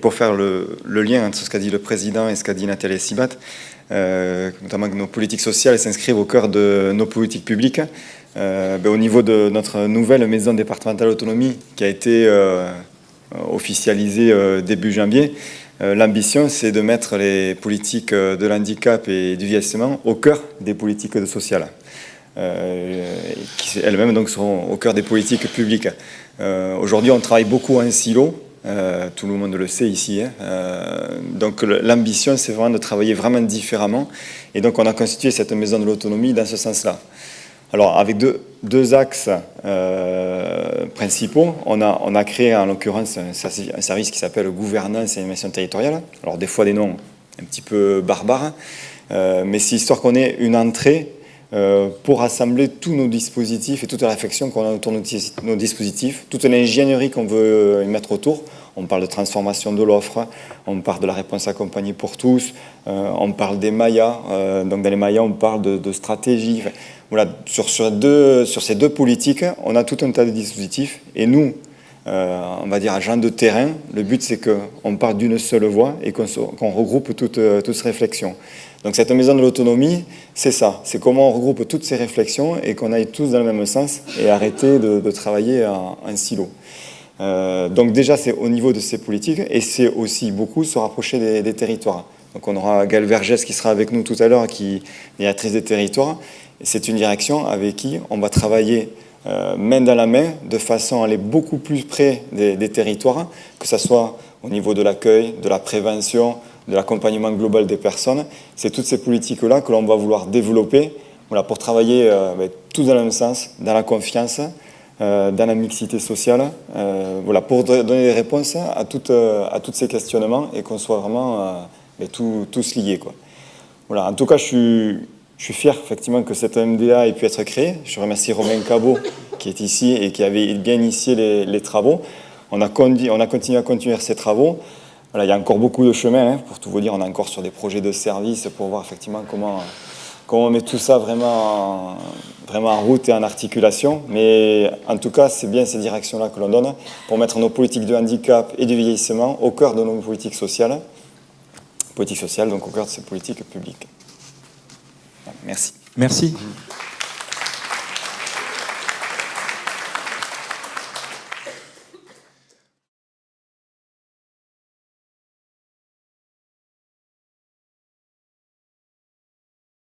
pour faire le lien entre ce qu'a dit le président et ce qu'a dit Nathalie Sibat, notamment que nos politiques sociales s'inscrivent au cœur de nos politiques publiques. Au niveau de notre nouvelle maison départementale d'autonomie qui a été officialisée début janvier, l'ambition, c'est de mettre les politiques de l'handicap et du vieillissement au cœur des politiques sociales, qui elles-mêmes donc seront au cœur des politiques publiques. Aujourd'hui, on travaille beaucoup en silo, tout le monde le sait ici. Donc l'ambition, c'est vraiment de travailler vraiment différemment. Et donc on a constitué cette maison de l'autonomie dans ce sens-là. Alors, avec deux axes principaux, on a créé en l'occurrence un service qui s'appelle Gouvernance et Animation Territoriale. Alors, des fois des noms un petit peu barbares, mais c'est histoire qu'on ait une entrée pour rassembler tous nos dispositifs et toute la réflexion qu'on a autour de nos dispositifs, toute l'ingénierie qu'on veut y mettre autour. On parle de transformation de l'offre, on parle de la réponse accompagnée pour tous, on parle des MAIA, donc dans les MAIA on parle de stratégie. Enfin, voilà, sur ces deux politiques, on a tout un tas de dispositifs et nous, on va dire agents de terrain, le but c'est qu'on parte d'une seule voie et qu'on regroupe toutes ces réflexions. Donc cette maison de l'autonomie, c'est ça, c'est comment on regroupe toutes ces réflexions et qu'on aille tous dans le même sens et arrêter de travailler en silo. Donc déjà c'est au niveau de ces politiques et c'est aussi beaucoup se rapprocher des territoires. Donc on aura Gaëlle Vergès qui sera avec nous tout à l'heure, qui est directrice des territoires. Et c'est une direction avec qui on va travailler main dans la main de façon à aller beaucoup plus près des territoires, que ce soit au niveau de l'accueil, de la prévention, de l'accompagnement global des personnes. C'est toutes ces politiques-là que l'on va vouloir développer, voilà, pour travailler tous dans le même sens, dans la confiance, dans la mixité sociale, voilà, pour donner des réponses à tous ces questionnements et qu'on soit vraiment tous liés, quoi. Voilà, en tout cas, je suis fier effectivement que cette MDA ait pu être créée. Je remercie Romain Cabot qui est ici et qui avait bien initié les travaux. On a continué à continuer ces travaux. Voilà, il y a encore beaucoup de chemin, pour tout vous dire. On est encore sur des projets de service pour voir effectivement comment on met tout ça vraiment en route et en articulation. Mais en tout cas, c'est bien ces directions-là que l'on donne pour mettre nos politiques de handicap et de vieillissement au cœur de nos politiques sociales. Politiques sociales, donc au cœur de ces politiques publiques. Merci. Merci.